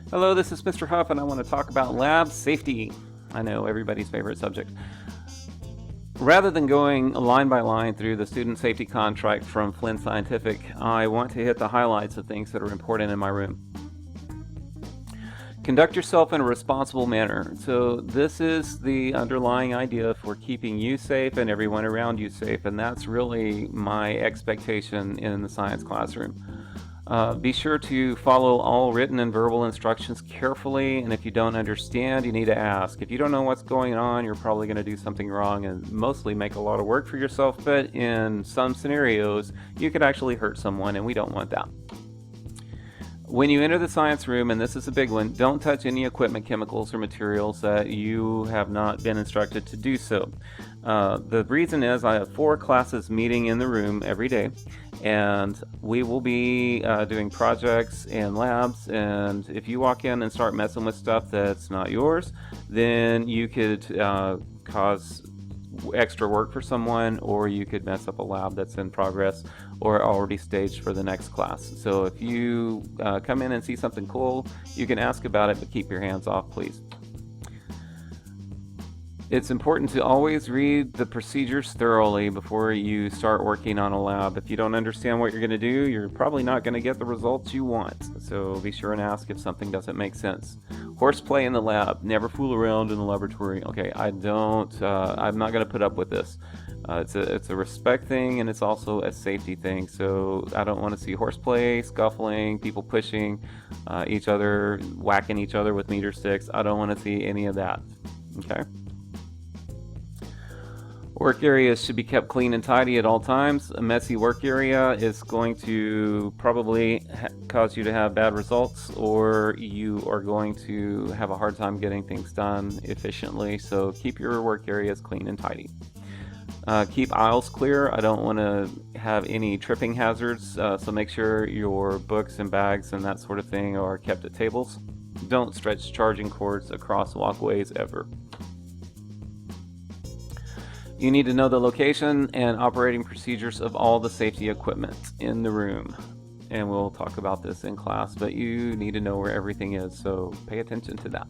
Hello, this is Mr. Huff, and I want to talk about lab safety. I know, everybody's favorite subject. Rather than going line by line through the student safety contract from Flynn Scientific, I want to hit the highlights of things that are important in my room. Conduct yourself in a responsible manner. So this is the underlying idea for keeping you safe and everyone around you safe, and that's really my expectation in the science classroom. Be sure to follow all written and verbal instructions carefully, and if you don't understand, you need to ask. If you don't know what's going on, you're probably going to do something wrong and mostly make a lot of work for yourself, but in some scenarios, you could actually hurt someone, and we don't want that. When you enter the science room, and this is a big one, don't touch any equipment, chemicals, or materials that you have not been instructed to do so. The reason is I have 4 classes meeting in the room every day, and we will be doing projects and labs, and if you walk in and start messing with stuff that's not yours, then you could cause extra work for someone, or you could mess up a lab that's in progress or already staged for the next class. So if you come in and see something cool, you can ask about it, but keep your hands off, please. It's important to always read the procedures thoroughly before you start working on a lab. If you don't understand what you're going to do, you're probably not going to get the results you want. So be sure and ask if something doesn't make sense. Horseplay in the lab. Never fool around in the laboratory. Okay, I'm not going to put up with this. It's a respect thing, and it's also a safety thing. So I don't want to see horseplay, scuffling, people pushing each other, whacking each other with meter sticks. I don't want to see any of that. Okay? Work areas should be kept clean and tidy at all times. A messy work area is going to probably cause you to have bad results, or you are going to have a hard time getting things done efficiently. So keep your work areas clean and tidy. Keep aisles clear. I don't want to have any tripping hazards, so make sure your books and bags and that sort of thing are kept at tables. Don't stretch charging cords across walkways ever. You need to know the location and operating procedures of all the safety equipment in the room. And we'll talk about this in class, but you need to know where everything is, so pay attention to that.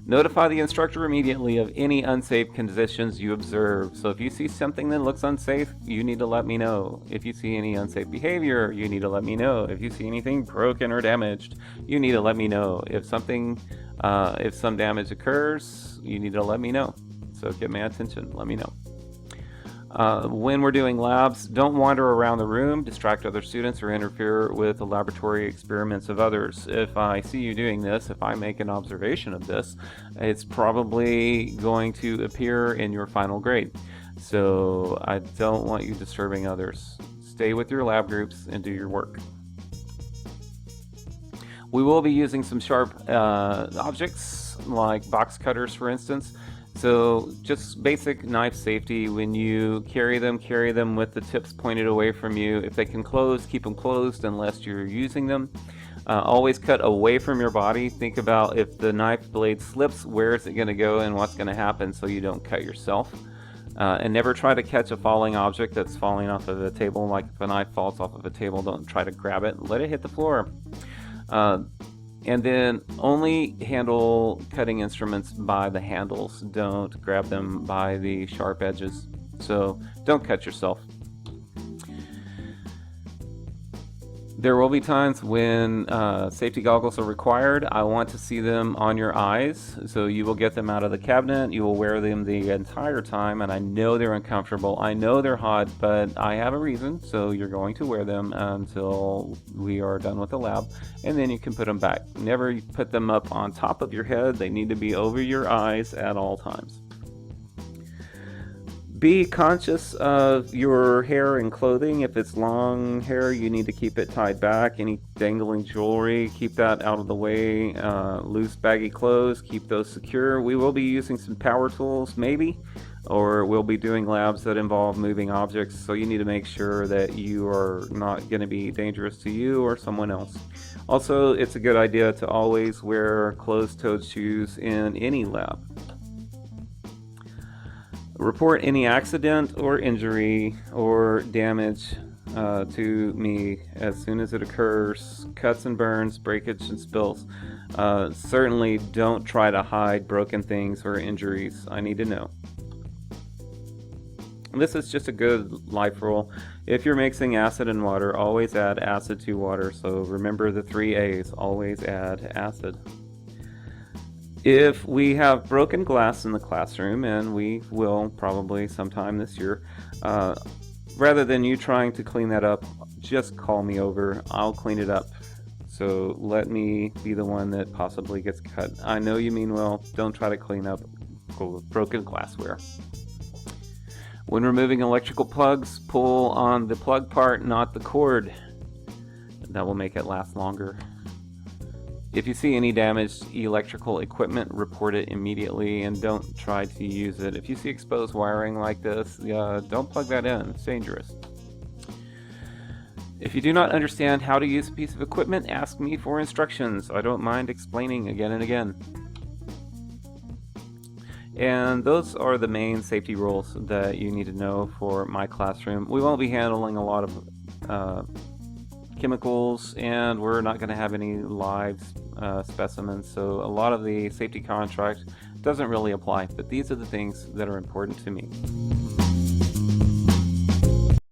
Notify the instructor immediately of any unsafe conditions you observe. So if you see something that looks unsafe, you need to let me know. If you see any unsafe behavior, you need to let me know. If you see anything broken or damaged, you need to let me know. If some damage occurs, you need to let me know. So get my attention, let me know. When we're doing labs, don't wander around the room, distract other students, or interfere with the laboratory experiments of others. If I see you doing this, if I make an observation of this, it's probably going to appear in your final grade. So I don't want you disturbing others. Stay with your lab groups and do your work. We will be using some sharp objects, like box cutters, for instance. So just basic knife safety. When you carry them with the tips pointed away from you. If they can close, keep them closed unless you're using them. Always cut away from your body. Think about if the knife blade slips, where is it going to go and what's going to happen, so you don't cut yourself. And never try to catch a falling object that's falling off of a table. Like if a knife falls off of a table, don't try to grab it. Let it hit the floor. And then only handle cutting instruments by the handles. Don't grab them by the sharp edges. So don't cut yourself. There will be times when safety goggles are required. I want to see them on your eyes. So you will get them out of the cabinet. You will wear them the entire time, and I know they're uncomfortable. I know they're hot, but I have a reason. So you're going to wear them until we are done with the lab, and then you can put them back. Never put them up on top of your head. They need to be over your eyes at all times. Be conscious of your hair and clothing. If it's long hair, you need to keep it tied back. Any dangling jewelry, keep that out of the way. Loose, baggy clothes, keep those secure. We will be using some power tools, maybe, or we'll be doing labs that involve moving objects, so you need to make sure that you are not going to be dangerous to you or someone else. Also, it's a good idea to always wear closed-toed shoes in any lab. Report any accident or injury or damage to me as soon as it occurs. Cuts and burns, breakage and spills. Certainly don't try to hide broken things or injuries. I need to know. This is just a good life rule. If you're mixing acid and water, always add acid to water. So remember the 3 A's, always add acid. If we have broken glass in the classroom, and we will probably sometime this year, rather than you trying to clean that up, just call me over. I'll clean it up. So let me be the one that possibly gets cut. I know you mean well. Don't try to clean up broken glassware. When removing electrical plugs, pull on the plug part, not the cord. That will make it last longer. If you see any damaged electrical equipment, report it immediately and don't try to use it. If you see exposed wiring like this, don't plug that in. It's dangerous. If you do not understand how to use a piece of equipment, ask me for instructions. I don't mind explaining again and again. And those are the main safety rules that you need to know for my classroom. We won't be handling a lot of chemicals, and we're not going to have any live specimens, so a lot of the safety contract doesn't really apply, but these are the things that are important to me.